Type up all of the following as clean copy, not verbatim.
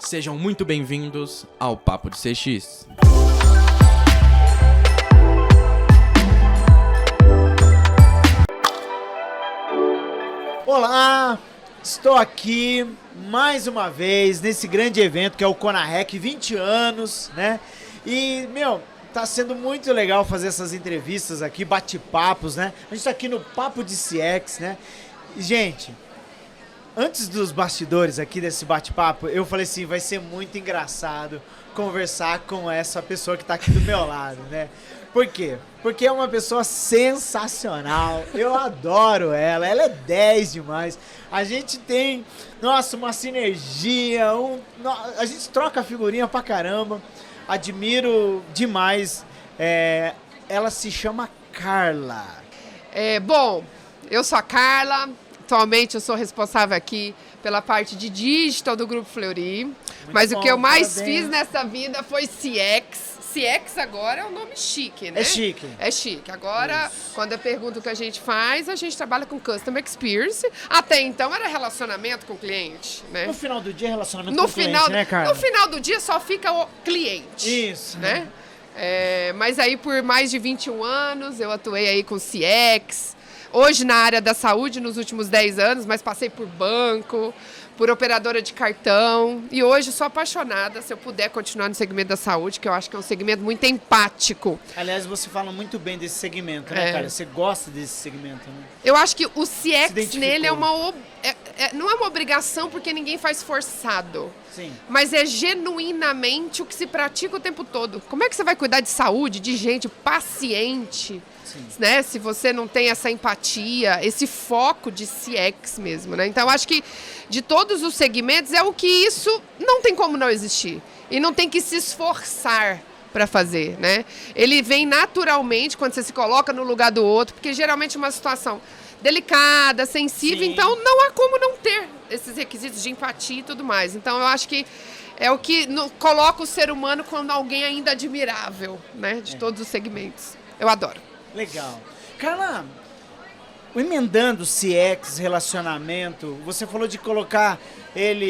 Sejam muito bem-vindos ao Papo de CX. Olá, estou aqui mais uma vez nesse grande evento que é o CONAREC 20 anos, né? E, tá sendo muito legal fazer essas entrevistas aqui, bate-papos, né? A gente tá aqui no Papo de CX, né? E, gente, antes dos bastidores aqui desse bate-papo, eu falei assim, vai ser muito engraçado conversar com essa pessoa que tá aqui do meu lado, né? Por quê? Porque é uma pessoa sensacional, eu adoro ela é 10 demais. A gente tem, uma sinergia, a gente troca figurinha pra caramba, admiro demais. Ela se chama Carla. Bom, eu sou a Carla, atualmente eu sou responsável aqui pela parte de digital do Grupo Fleury, mas o que eu mais fiz nessa vida foi CX. CX agora é um nome chique, né? É chique. É chique. Agora, quando eu pergunto o que a gente faz, a gente trabalha com Customer Experience. Até então era relacionamento com o cliente, né? No final do dia, relacionamento com o cliente, né, Carla? No final do dia só fica o cliente. Isso. Né? Mas aí por mais de 21 anos eu atuei aí com CX. Hoje na área da saúde nos últimos 10 anos, mas passei por banco, por operadora de cartão. E hoje sou apaixonada, se eu puder continuar no segmento da saúde, que eu acho que é um segmento muito empático. Aliás, você fala muito bem desse segmento, né, cara? Você gosta desse segmento, né? Eu acho que o CX nele não é uma obrigação porque ninguém faz forçado. Sim. Mas é genuinamente o que se pratica o tempo todo. Como é que você vai cuidar de saúde, de gente, paciente, né? Se você não tem essa empatia, esse foco de CX mesmo, né? Então, eu acho que de todos os segmentos é o que isso não tem como não existir. E não tem que se esforçar para fazer, né? Ele vem naturalmente quando você se coloca no lugar do outro, porque geralmente é uma situação delicada, sensível, então não há como não ter esses requisitos de empatia e tudo mais. Então eu acho que é o que coloca o ser humano como alguém ainda admirável, né? De todos os segmentos. Eu adoro. Legal. Carla, emendando CX, relacionamento, você falou de colocar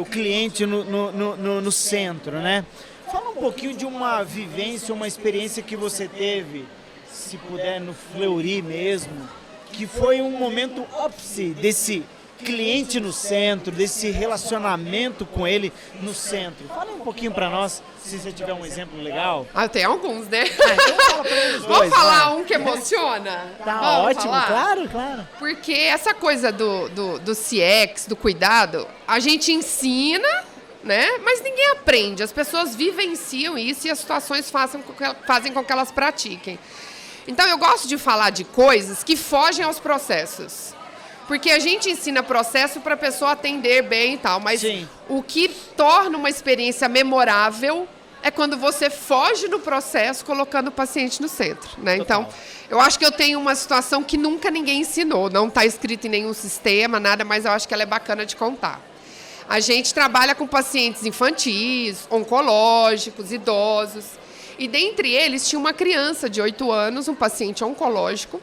o cliente no centro, né? Fala um pouquinho de uma vivência, uma experiência que você teve, se puder, no Fleury mesmo, que foi um momento ápice desse cliente no centro, desse relacionamento com ele no centro. Fala um pouquinho pra nós, se você tiver um exemplo legal. Eu tenho alguns, né? Então fala pra eles dois. Vamos falar um que emociona? Tá Vamos ótimo, falar? claro. Porque essa coisa do CX, do cuidado, a gente ensina, né? Mas ninguém aprende. As pessoas vivenciam isso e as situações fazem com que elas pratiquem. Então, eu gosto de falar de coisas que fogem aos processos. Porque a gente ensina processo para a pessoa atender bem e tal, mas o que torna uma experiência memorável é quando você foge do processo colocando o paciente no centro, né? Então, eu acho que eu tenho uma situação que nunca ninguém ensinou, não está escrito em nenhum sistema, nada, mas eu acho que ela é bacana de contar. A gente trabalha com pacientes infantis, oncológicos, idosos, e dentre eles tinha uma criança de 8 anos, um paciente oncológico,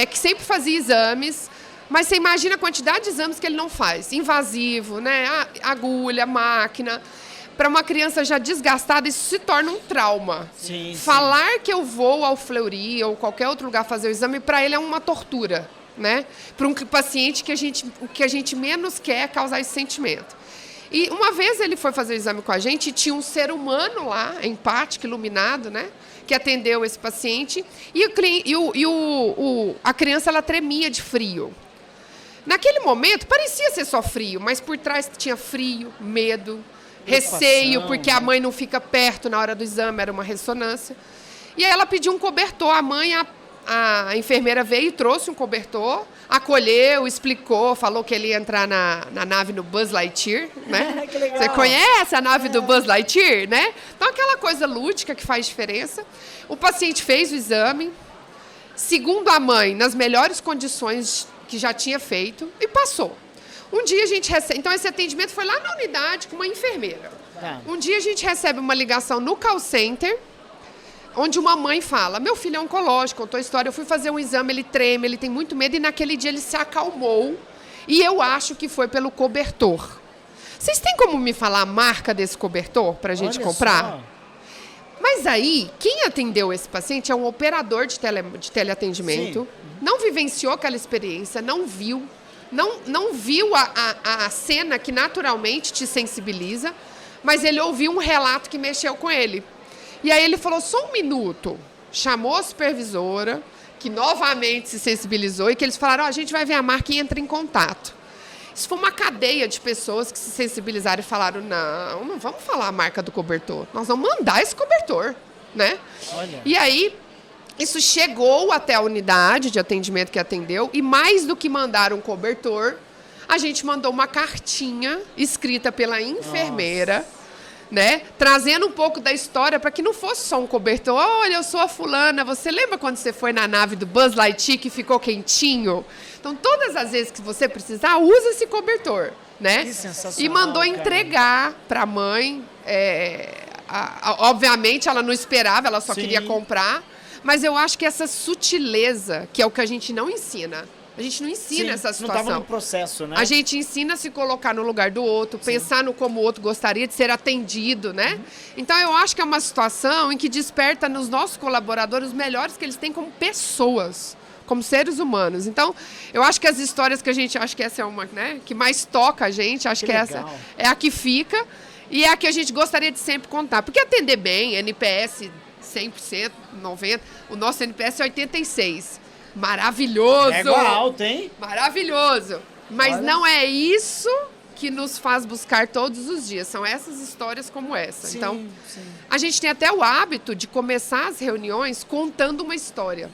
que sempre fazia exames, mas você imagina a quantidade de exames que ele não faz. Invasivo, né? Agulha, máquina. Para uma criança já desgastada, isso se torna um trauma. Falar que eu vou ao Fleury ou qualquer outro lugar fazer o exame, para ele é uma tortura, né? Para um paciente o que a gente menos quer é causar esse sentimento. E uma vez ele foi fazer o exame com a gente e tinha um ser humano lá, empático, iluminado, né? Que atendeu esse paciente. E a criança, ela tremia de frio. Naquele momento, parecia ser só frio, mas por trás tinha frio, medo, receio, porque a mãe não fica perto na hora do exame, era uma ressonância. E aí ela pediu um cobertor, a mãe, a enfermeira veio e trouxe um cobertor, acolheu, explicou, falou que ele ia entrar na nave no Buzz Lightyear, né? Que legal. Você conhece a nave do Buzz Lightyear, né? Então, aquela coisa lúdica que faz diferença. O paciente fez o exame, segundo a mãe, nas melhores condições que já tinha feito, e passou. Um dia a gente recebe... Então, esse atendimento foi lá na unidade com uma enfermeira. Um dia a gente recebe uma ligação no call center, onde uma mãe fala, meu filho é oncológico, contou a história, eu fui fazer um exame, ele treme, ele tem muito medo, e naquele dia ele se acalmou, e eu acho que foi pelo cobertor. Vocês têm como me falar a marca desse cobertor pra gente Olha comprar? só. Mas aí, quem atendeu esse paciente é um operador de teleatendimento, não vivenciou aquela experiência, não viu a cena que naturalmente te sensibiliza, mas ele ouviu um relato que mexeu com ele. E aí ele falou, só um minuto, chamou a supervisora, que novamente se sensibilizou, e que eles falaram, a gente vai ver a marca e entra em contato. Isso foi uma cadeia de pessoas que se sensibilizaram e falaram, não vamos falar a marca do cobertor, nós vamos mandar esse cobertor, né? Olha. E aí, isso chegou até a unidade de atendimento que atendeu, e mais do que mandar um cobertor, a gente mandou uma cartinha escrita pela enfermeira, né? Trazendo um pouco da história para que não fosse só um cobertor. Olha, eu sou a fulana, você lembra quando você foi na nave do Buzz Lightyear que ficou quentinho? Então, todas as vezes que você precisar, usa esse cobertor, né? Que sensacional, e mandou cara. entregar para a mãe. Obviamente, ela não esperava, ela só Sim. queria comprar. Mas eu acho que essa sutileza, que é o que a gente não ensina. A gente não ensina Sim, essa não situação. estava no processo, né? A gente ensina a se colocar no lugar do outro, pensar no como o outro gostaria de ser atendido, né? Então, eu acho que é uma situação em que desperta nos nossos colaboradores os melhores que eles têm como pessoas, como seres humanos. Então, eu acho que as histórias que a gente... Acho que essa é uma, né? Que mais toca a gente. Acho que essa legal. é a que fica e é a que a gente gostaria de sempre contar. Porque atender bem, NPS 100%, 90%. O nosso NPS é 86%. Maravilhoso! É alto, hein? Maravilhoso! Mas Olha. não é isso que nos faz buscar todos os dias. São essas histórias como essa. Sim, Então, sim. a gente tem até o hábito de começar as reuniões contando uma história.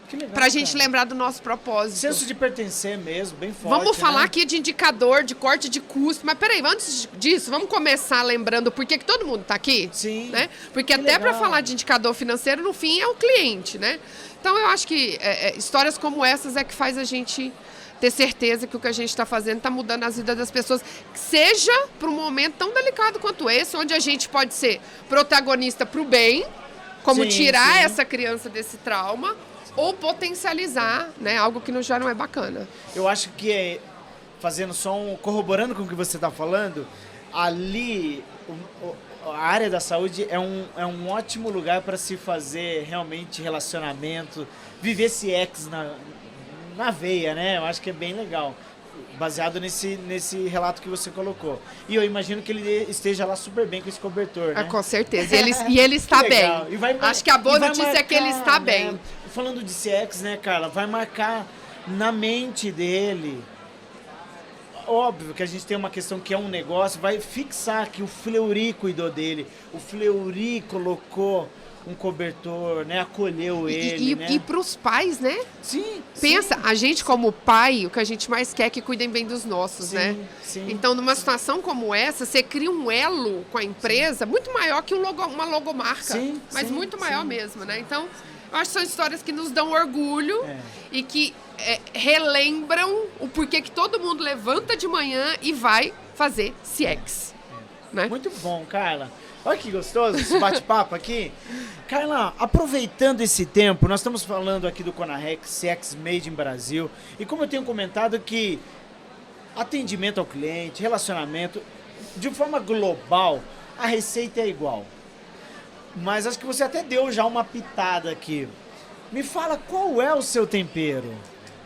Que legal, Pra gente cara. lembrar do nosso propósito. Senso de pertencer mesmo, bem forte. Vamos falar né? aqui de indicador, de corte de custo. Mas peraí, antes disso, vamos começar lembrando por que que todo mundo está aqui? Sim. Né? Porque Que até para legal. falar de indicador financeiro, no fim, é o cliente, né? Então, eu acho que histórias como essas é que faz a gente ter certeza que o que a gente está fazendo está mudando as vidas das pessoas. Seja para um momento tão delicado quanto esse, onde a gente pode ser protagonista para o bem, como Sim, tirar sim. essa criança desse trauma, ou potencializar, né, algo que já não é bacana. Eu acho que fazendo só corroborando com o que você está falando, ali a área da saúde é um ótimo lugar para se fazer realmente relacionamento, viver esse ex na veia, né? Eu acho que é bem legal, baseado nesse relato que você colocou. E eu imagino que ele esteja lá super bem com esse cobertor, né? Com certeza. E ele está Que bem. legal. E vai Acho que a boa e vai notícia é que ele está né? bem. Falando de CX, né, Carla? Vai marcar na mente dele. Óbvio que a gente tem uma questão que é um negócio, vai fixar que o Fleury cuidou dele, o Fleury colocou um cobertor, né, acolheu ele, né? E para os pais, né? Sim. Pensa, a gente como pai, o que a gente mais quer é que cuidem bem dos nossos, Sim, né? sim. Então, numa situação como essa, você cria um elo com a empresa muito maior que uma logomarca. Sim, mas sim, muito maior sim. mesmo, né? Então, eu acho que são histórias que nos dão orgulho e que relembram o porquê que todo mundo levanta de manhã e vai fazer CX. Né? Muito bom, Carla. Olha que gostoso esse bate-papo aqui. Carla, aproveitando esse tempo, nós estamos falando aqui do Conarec, CX Made in Brasil. E como eu tenho comentado que atendimento ao cliente, relacionamento, de forma global, a receita é igual. Mas acho que você até deu já uma pitada aqui. Me fala qual é o seu tempero?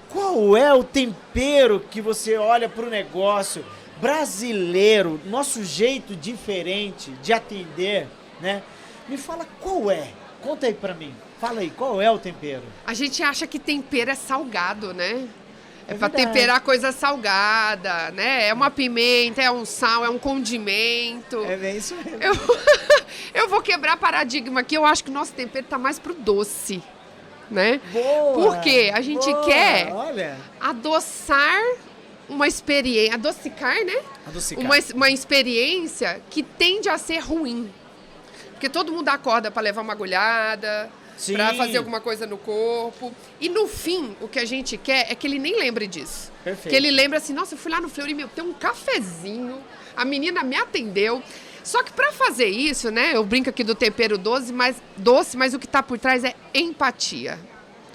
Qual é o tempero que você olha para o negócio brasileiro, nosso jeito diferente de atender, né? Me fala qual é. Conta aí pra mim. Fala aí, qual é o tempero? A gente acha que tempero é salgado, né? É pra verdade. temperar coisa salgada, né? É uma pimenta, é um sal, é um condimento. É bem isso mesmo. Eu vou quebrar paradigma aqui. Eu acho que o nosso tempero tá mais pro doce, né? Boa! Porque a gente quer Olha, adoçar uma experiência, adocicar, né? adocicar. Uma experiência que tende a ser ruim. Porque todo mundo acorda para levar uma agulhada, Sim. para fazer alguma coisa no corpo. E no fim, o que a gente quer é que ele nem lembre disso. Perfeito. Que ele lembre assim, nossa, eu fui lá no Fleury, meu, tem um cafezinho, a menina me atendeu. Só que para fazer isso, né, eu brinco aqui do tempero doce, mas o que está por trás é empatia.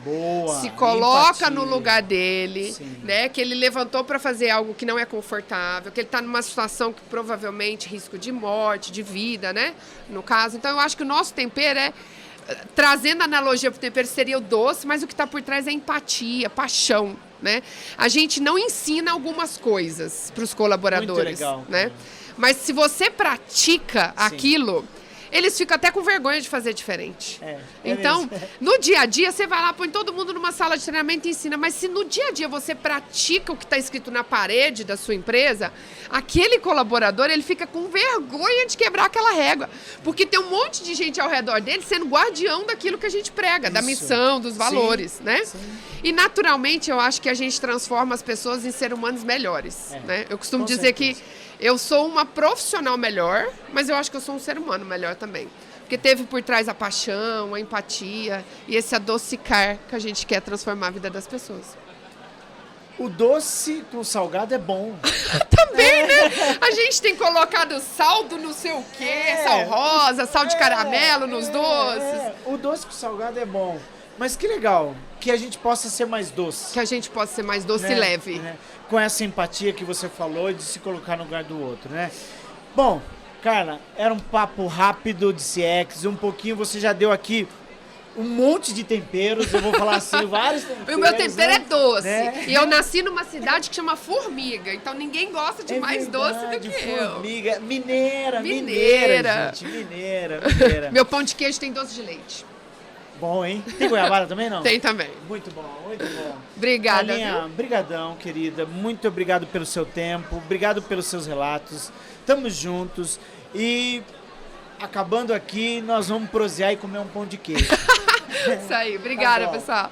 Boa. Se coloca empatia. no lugar dele, Sim. né? Que ele levantou para fazer algo que não é confortável, que ele está numa situação que provavelmente risco de morte, de vida, né? No caso. Então eu acho que o nosso tempero trazendo a analogia para o tempero, seria o doce, mas o que está por trás é empatia, paixão, né? A gente não ensina algumas coisas para os colaboradores, Muito legal, né? Mas se você pratica aquilo, eles ficam até com vergonha de fazer diferente. Então, no dia a dia, você vai lá, põe todo mundo numa sala de treinamento e ensina. Mas se no dia a dia você pratica o que está escrito na parede da sua empresa, aquele colaborador, ele fica com vergonha de quebrar aquela régua. Porque tem um monte de gente ao redor dele sendo guardião daquilo que a gente prega, da missão, dos valores, né? Sim. E, naturalmente, eu acho que a gente transforma as pessoas em seres humanos melhores, né? Eu costumo dizer que eu sou uma profissional melhor, mas eu acho que eu sou um ser humano melhor também. Porque teve por trás a paixão, a empatia e esse adocicar que a gente quer transformar a vida das pessoas. O doce com o salgado é bom. Também, né? A gente tem colocado sal do não sei o quê, sal rosa, sal de caramelo nos doces. O doce com o salgado é bom. Mas que legal que a gente possa ser mais doce. Que a gente possa ser mais doce e leve. Com essa empatia que você falou de se colocar no lugar do outro, né? Bom, Carla, era um papo rápido de CX, um pouquinho, você já deu aqui um monte de temperos, eu vou falar assim, vários temperos. O meu tempero é doce. Né? E eu nasci numa cidade que chama Formiga, então ninguém gosta de mais doce do que Formiga. eu. Mineira, gente. Mineira. Meu pão de queijo tem doce de leite. Bom, hein? Tem goiabada também, não? Tem também. Muito bom, muito bom. Obrigada, Carlinha, brigadão, querida. Muito obrigado pelo seu tempo, obrigado pelos seus relatos. Tamo juntos. E acabando aqui, nós vamos prosear e comer um pão de queijo. Isso aí. Obrigada, Tá bom. pessoal.